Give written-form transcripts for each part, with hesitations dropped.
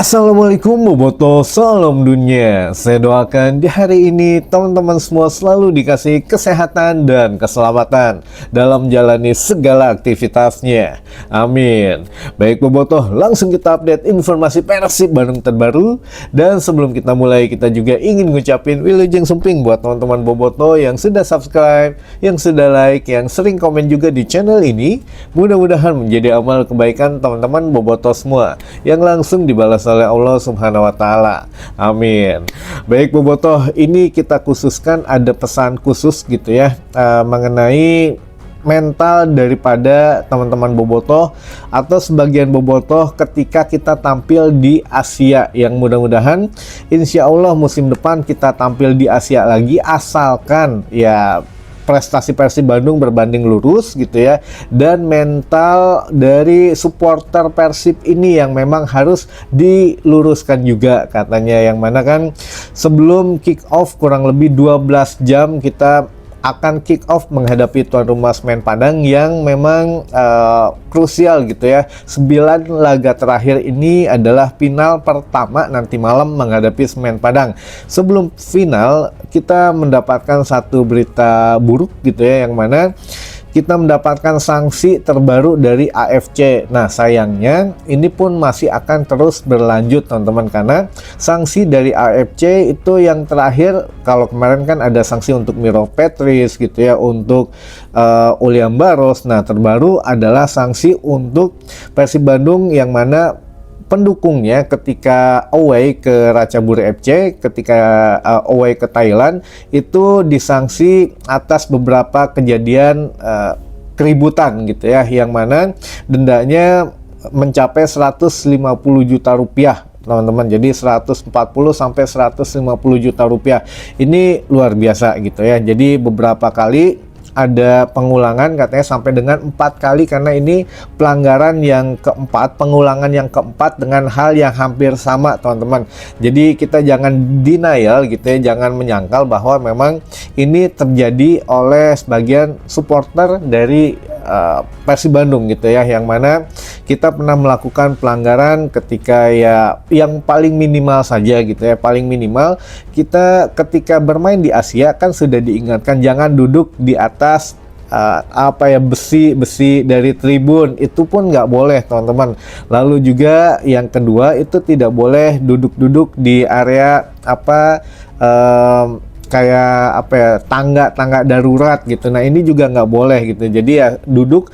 Assalamualaikum Boboto, salam dunia. Saya doakan di hari ini teman-teman semua selalu dikasih kesehatan dan keselamatan dalam menjalani segala aktivitasnya. Amin. Baik Boboto, langsung kita update informasi Persib Bandung terbaru. Dan sebelum kita mulai, kita juga ingin ngucapin wilujeng sumping buat teman-teman Boboto yang sudah subscribe, yang sudah like, yang sering komen juga di channel ini. Mudah-mudahan menjadi amal kebaikan teman-teman Boboto semua yang langsung dibalas oleh Allah Subhanahu wa Ta'ala. Amin. Baik Bobotoh, ini kita khususkan ada pesan khusus gitu ya, mengenai mental daripada teman-teman Bobotoh atau sebagian Bobotoh ketika kita tampil di Asia, yang mudah-mudahan insya Allah musim depan kita tampil di Asia lagi, asalkan ya prestasi Persib Bandung berbanding lurus gitu ya, dan mental dari supporter Persib ini yang memang harus diluruskan juga katanya, yang mana kan sebelum kick off kurang lebih 12 jam kita akan kick off menghadapi tuan rumah Semen Padang yang memang krusial gitu ya. 9 laga terakhir ini adalah final pertama nanti malam menghadapi Semen Padang. Sebelum final kita mendapatkan satu berita buruk gitu ya, yang mana kita mendapatkan sanksi terbaru dari AFC. Nah sayangnya ini pun masih akan terus berlanjut teman-teman, karena sanksi dari AFC itu yang terakhir, kalau kemarin kan ada sanksi untuk Miro Petris gitu ya, untuk Uliam Baros. Nah terbaru adalah sanksi untuk Persib Bandung, yang mana pendukungnya ketika away ke Ratchaburi FC, ketika away ke Thailand, itu disanksi atas beberapa kejadian keributan gitu ya, yang mana dendanya mencapai 150 juta rupiah teman-teman. Jadi 140 sampai 150 juta rupiah. Ini luar biasa gitu ya. Jadi beberapa kali ada pengulangan, katanya sampai dengan 4 kali, karena ini pelanggaran yang keempat, pengulangan yang keempat dengan hal yang hampir sama teman-teman. Jadi kita jangan denial gitu ya, jangan menyangkal bahwa memang ini terjadi oleh sebagian supporter dari Persib Bandung gitu ya, yang mana kita pernah melakukan pelanggaran ketika ya yang paling minimal saja gitu ya, paling minimal kita ketika bermain di Asia kan sudah diingatkan jangan duduk di atas besi dari tribun, itu pun nggak boleh teman-teman. Lalu juga yang kedua itu tidak boleh duduk-duduk di area kayak tangga darurat gitu. Nah ini juga nggak boleh gitu. Jadi ya duduk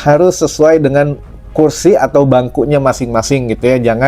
harus sesuai dengan kursi atau bangkunya masing-masing gitu ya.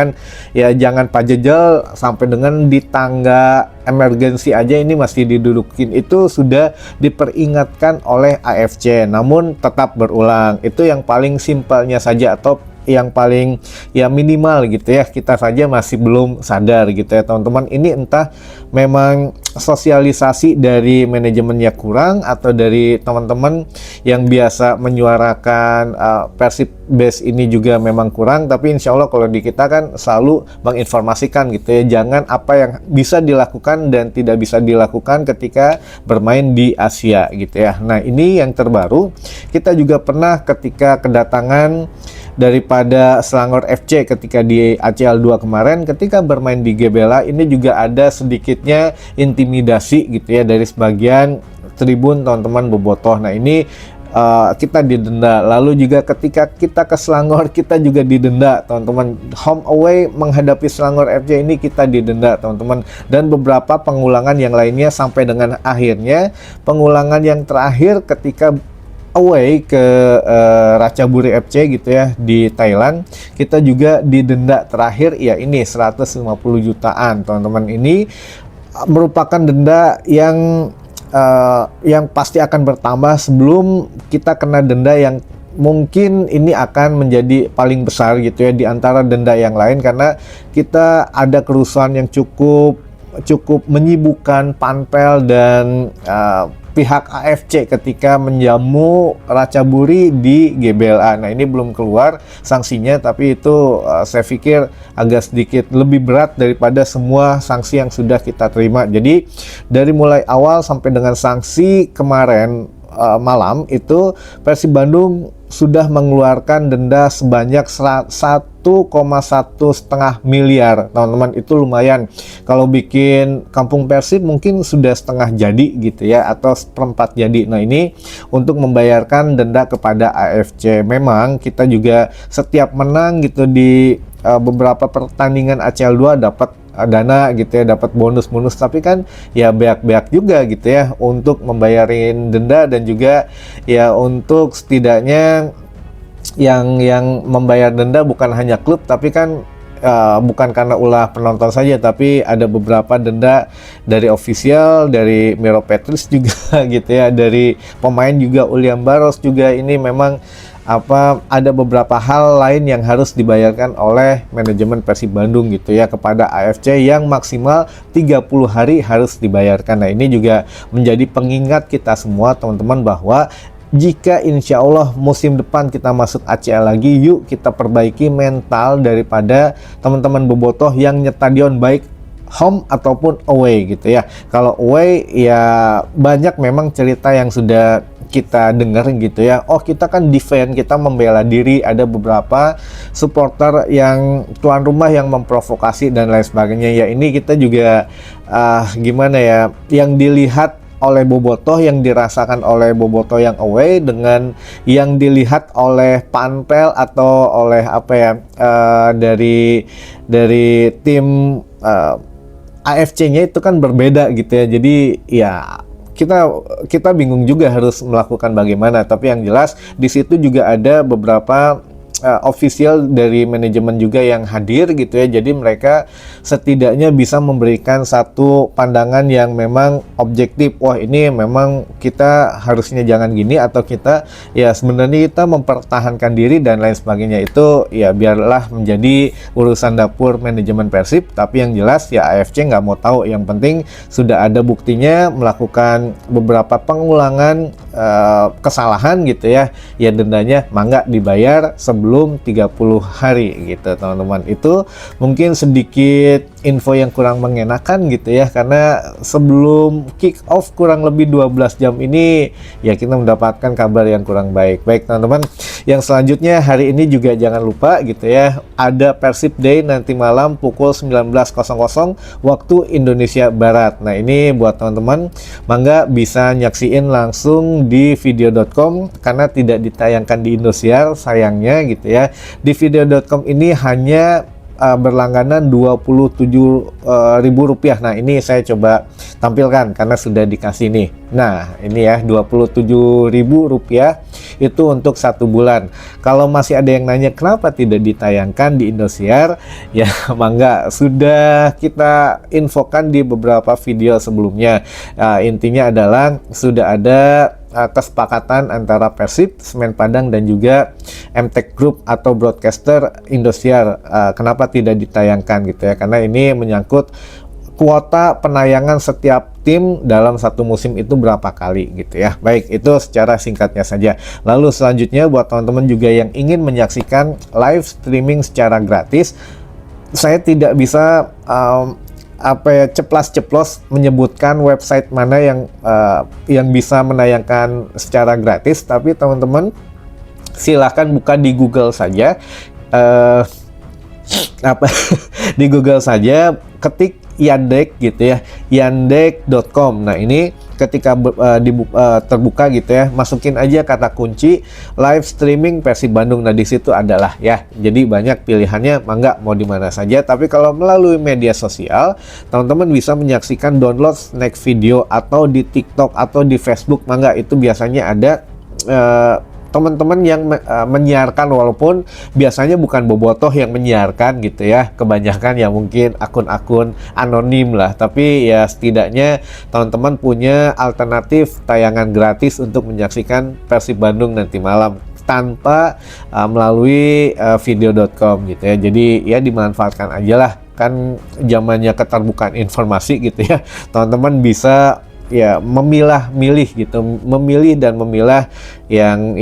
Jangan pajejel sampai dengan di tangga emergensi aja ini masih didudukin. Itu sudah diperingatkan oleh AFC, namun tetap berulang. Itu yang paling simpelnya saja, atau yang paling ya minimal gitu ya, kita saja masih belum sadar gitu ya teman-teman. Ini entah memang sosialisasi dari manajemennya kurang, atau dari teman-teman yang biasa menyuarakan Persib base ini juga memang kurang. Tapi insya Allah kalau di kita kan selalu menginformasikan gitu ya, jangan apa yang bisa dilakukan dan tidak bisa dilakukan ketika bermain di Asia gitu ya. Nah ini yang terbaru, kita juga pernah ketika kedatangan daripada Selangor FC ketika di ACL 2 kemarin, ketika bermain di GBLA ini juga ada sedikitnya intimidasi gitu ya dari sebagian tribun teman-teman Bobotoh. Nah ini kita didenda. Lalu juga ketika kita ke Selangor kita juga didenda teman-teman. Home away menghadapi Selangor FC ini kita didenda teman-teman, dan beberapa pengulangan yang lainnya sampai dengan akhirnya pengulangan yang terakhir ketika away ke Ratchaburi FC gitu ya di Thailand, kita juga didenda terakhir ya ini 150 jutaan teman-teman. Ini merupakan denda yang pasti akan bertambah sebelum kita kena denda yang mungkin ini akan menjadi paling besar gitu ya di antara denda yang lain, karena kita ada kerusuhan yang cukup menyibukkan Panpel dan pihak AFC ketika menjamu Ratchaburi di GBLA. Nah ini belum keluar sanksinya, tapi itu saya pikir agak sedikit lebih berat daripada semua sanksi yang sudah kita terima. Jadi dari mulai awal sampai dengan sanksi kemarin malam itu Persib Bandung sudah mengeluarkan denda sebanyak 1 1,1 miliar teman-teman. Itu lumayan. Kalau bikin Kampung Persib mungkin sudah setengah jadi gitu ya, atau seperempat jadi. Nah ini untuk membayarkan denda kepada AFC. Memang kita juga setiap menang gitu di beberapa pertandingan ACL 2 dapat dana gitu ya, dapat bonus-bonus, tapi kan ya beak-beak juga gitu ya untuk membayarin denda, dan juga ya untuk setidaknya yang membayar denda bukan hanya klub, tapi kan bukan karena ulah penonton saja, tapi ada beberapa denda dari official, dari Miro Petrus juga gitu ya, dari pemain juga, William Barros juga. Ini memang ada beberapa hal lain yang harus dibayarkan oleh manajemen Persib Bandung gitu ya kepada AFC, yang maksimal 30 hari harus dibayarkan. Nah ini juga menjadi pengingat kita semua teman-teman, bahwa jika insya Allah musim depan kita masuk ACL lagi, yuk kita perbaiki mental daripada teman-teman bobotoh yang nyetadion, baik home ataupun away gitu ya. Kalau away ya banyak memang cerita yang sudah kita dengar gitu ya. Oh kita kan defend, kita membela diri, ada beberapa supporter yang tuan rumah yang memprovokasi dan lain sebagainya. Ya ini kita juga gimana ya, yang dilihat oleh bobotoh, yang dirasakan oleh bobotoh yang away dengan yang dilihat oleh panpel atau oleh dari tim AFC-nya itu kan berbeda gitu ya. Jadi ya kita bingung juga harus melakukan bagaimana. Tapi yang jelas di situ juga ada beberapa official dari manajemen juga yang hadir gitu ya. Jadi mereka setidaknya bisa memberikan satu pandangan yang memang objektif. Wah ini memang kita harusnya jangan gini, atau kita ya sebenarnya kita mempertahankan diri dan lain sebagainya. Itu ya biarlah menjadi urusan dapur manajemen Persib. Tapi yang jelas ya AFC nggak mau tahu. Yang penting sudah ada buktinya melakukan beberapa pengulangan kesalahan gitu ya. Ya dendanya mangga dibayar sebelum 30 hari gitu teman-teman. Itu mungkin sedikit info yang kurang mengenakan gitu ya, karena sebelum kick off kurang lebih 12 jam ini ya kita mendapatkan kabar yang kurang baik. Baik teman-teman, yang selanjutnya hari ini juga jangan lupa gitu ya, ada Persib Day nanti malam pukul 19.00 waktu Indonesia Barat. Nah ini buat teman-teman mangga bisa nyaksiin langsung di video.com, karena tidak ditayangkan di Indosiar sayangnya gitu ya. Di video.com ini hanya berlangganan Rp27.000. Nah ini saya coba tampilkan karena sudah dikasih nih. Nah ini ya Rp27.000 itu untuk 1 bulan. Kalau masih ada yang nanya kenapa tidak ditayangkan di Indosiar, ya mangga sudah kita infokan di beberapa video sebelumnya. Intinya adalah sudah ada kesepakatan antara Persib, Semen Padang, dan juga MTech Group atau broadcaster Indosiar. Kenapa tidak ditayangkan gitu ya? Karena ini menyangkut kuota penayangan setiap tim dalam satu musim itu berapa kali gitu ya. Baik, itu secara singkatnya saja. Lalu selanjutnya buat teman-teman juga yang ingin menyaksikan live streaming secara gratis, saya tidak bisa ceplas-ceplos menyebutkan website mana yang bisa menayangkan secara gratis, tapi teman-teman silahkan buka di Google saja, di Google saja, ketik Yandex gitu ya, yandex.com. Nah ini ketika terbuka gitu ya, masukin aja kata kunci live streaming Persib Bandung. Nah di situ adalah ya, jadi banyak pilihannya, mangga mau di mana saja. Tapi kalau melalui media sosial, teman-teman bisa menyaksikan download snack video atau di TikTok atau di Facebook, mangga itu biasanya ada teman-teman yang menyiarkan, walaupun biasanya bukan bobotoh yang menyiarkan gitu ya, kebanyakan ya mungkin akun-akun anonim lah, tapi ya setidaknya teman-teman punya alternatif tayangan gratis untuk menyaksikan Persib Bandung nanti malam tanpa melalui video.com gitu ya. Jadi ya dimanfaatkan aja lah, kan zamannya keterbukaan informasi gitu ya. Teman-teman bisa ya memilah-milih gitu, memilih dan memilah yang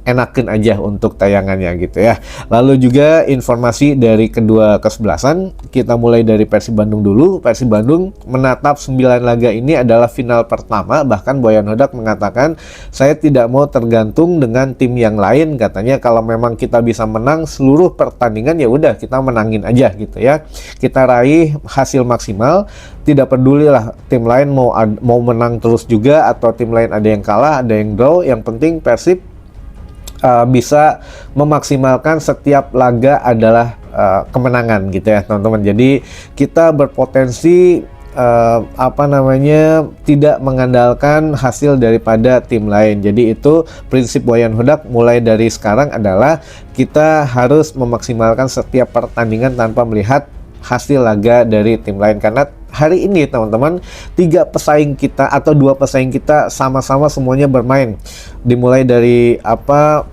enakin aja untuk tayangannya gitu ya. Lalu juga informasi dari kedua kesebelasan, kita mulai dari Persib Bandung dulu. Persib Bandung menatap 9 laga ini adalah final pertama, bahkan Boyan Hodak mengatakan saya tidak mau tergantung dengan tim yang lain, katanya kalau memang kita bisa menang seluruh pertandingan ya udah kita menangin aja gitu ya. Kita raih hasil maksimal, tidak peduli lah tim lain mau menang terus juga atau tim lain ada yang kalah, ada yang draw, yang penting Persib bisa memaksimalkan setiap laga adalah kemenangan gitu ya teman-teman. Jadi kita berpotensi tidak mengandalkan hasil daripada tim lain. Jadi itu prinsip Boyan Hodak mulai dari sekarang adalah kita harus memaksimalkan setiap pertandingan tanpa melihat hasil laga dari tim lain, karena hari ini teman-teman 3 pesaing kita atau 2 pesaing kita sama-sama semuanya bermain. Dimulai dari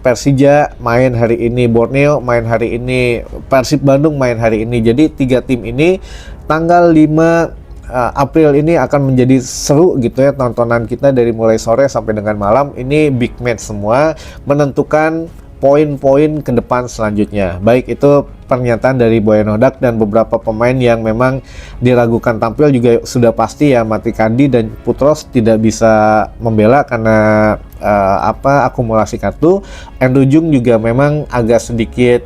Persija main hari ini, Borneo main hari ini, Persib Bandung main hari ini. Jadi 3 tim ini tanggal 5 April ini akan menjadi seru gitu ya, tontonan kita dari mulai sore sampai dengan malam. Ini big match semua, menentukan poin-poin ke depan selanjutnya. Baik itu pernyataan dari Boyan Hodak dan beberapa pemain yang memang diragukan tampil juga sudah pasti ya, Matikandi dan Putros tidak bisa membela karena akumulasi kartu. Andrew Jung juga memang agak sedikit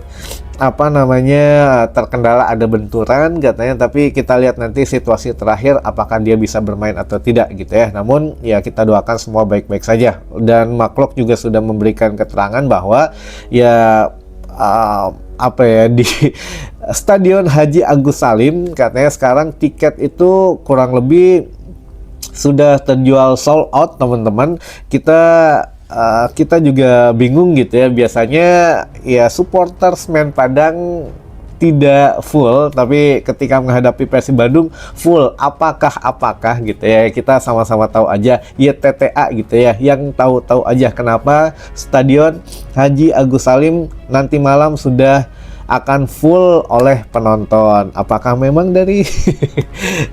terkendala, ada benturan katanya, tapi kita lihat nanti situasi terakhir apakah dia bisa bermain atau tidak gitu ya. Namun ya kita doakan semua baik-baik saja. Dan Maklok juga sudah memberikan keterangan bahwa ya di Stadion Haji Agus Salim katanya sekarang tiket itu kurang lebih sudah terjual sold out teman-teman. Kita juga bingung gitu ya, biasanya ya supporter Semen Padang tidak full, tapi ketika menghadapi Persib Bandung full. Apakah gitu ya, kita sama-sama tahu aja YTTA gitu ya, yang tahu-tahu aja kenapa Stadion Haji Agus Salim nanti malam sudah akan full oleh penonton. Apakah memang dari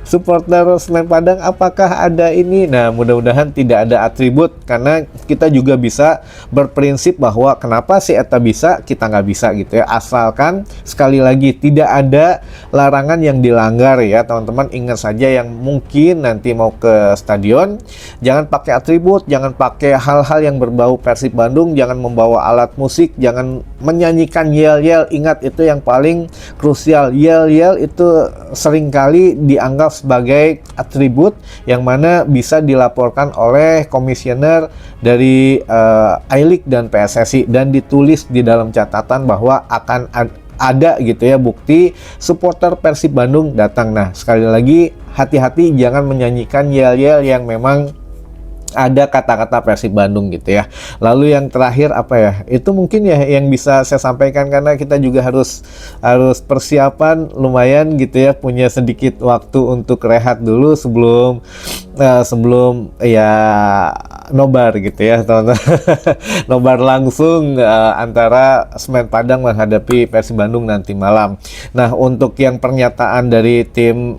supporter Semen Padang, apakah ada ini? Nah, mudah-mudahan tidak ada atribut, karena kita juga bisa berprinsip bahwa kenapa si Eta bisa, kita nggak bisa gitu ya. Asalkan sekali lagi tidak ada larangan yang dilanggar ya teman-teman. Ingat saja yang mungkin nanti mau ke stadion, jangan pakai atribut, jangan pakai hal-hal yang berbau Persib Bandung, jangan membawa alat musik, jangan menyanyikan yel-yel. Ingat, itu yang paling krusial. Yel-yel itu seringkali dianggap sebagai atribut yang mana bisa dilaporkan oleh komisioner dari I-League dan PSSI, dan ditulis di dalam catatan bahwa akan ada gitu ya bukti supporter Persib Bandung datang. Nah, sekali lagi hati-hati, jangan menyanyikan yel-yel yang memang ada kata-kata Persib Bandung gitu ya. Lalu yang terakhir itu mungkin ya yang bisa saya sampaikan, karena kita juga harus persiapan lumayan gitu ya, punya sedikit waktu untuk rehat dulu sebelum ya nobar gitu ya teman-teman. Nobar langsung antara Semen Padang menghadapi Persib Bandung nanti malam. Nah, untuk yang pernyataan dari tim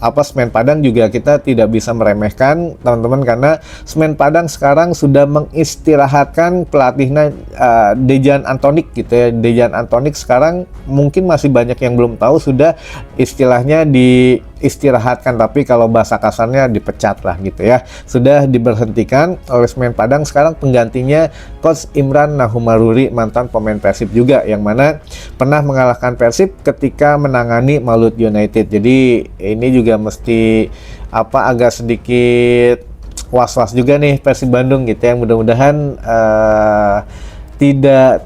Semen Padang juga kita tidak bisa meremehkan teman-teman, karena Semen Padang sekarang sudah mengistirahatkan pelatihnya Dejan Antonik gitu ya. Dejan Antonik sekarang mungkin masih banyak yang belum tahu, sudah istilahnya diistirahatkan, tapi kalau bahasa kasarnya dipecat lah gitu ya. Sudah diberhentikan oleh Semen Padang. Sekarang penggantinya Coach Imran Nahumaruri, mantan pemain Persib juga, yang mana pernah mengalahkan Persib ketika menangani Malut United. Jadi ini juga mesti agak sedikit was-was juga nih Persib Bandung gitu ya. Mudah-mudahan tidak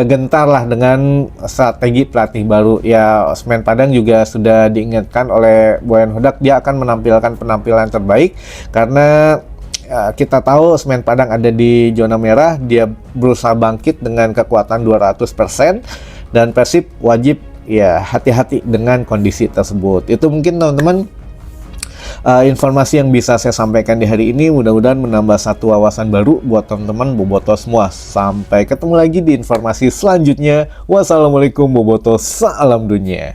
gentar lah dengan strategi pelatih baru ya. Semen Padang juga sudah diingatkan oleh Boyan Hodak, dia akan menampilkan penampilan terbaik, karena kita tahu Semen Padang ada di zona merah. Dia berusaha bangkit dengan kekuatan 200%, dan Persib wajib ya hati-hati dengan kondisi tersebut. Itu mungkin teman-teman informasi yang bisa saya sampaikan di hari ini. Mudah-mudahan menambah satu wawasan baru buat teman-teman boboto semua. Sampai ketemu lagi di informasi selanjutnya. Wassalamualaikum boboto, salam dunia.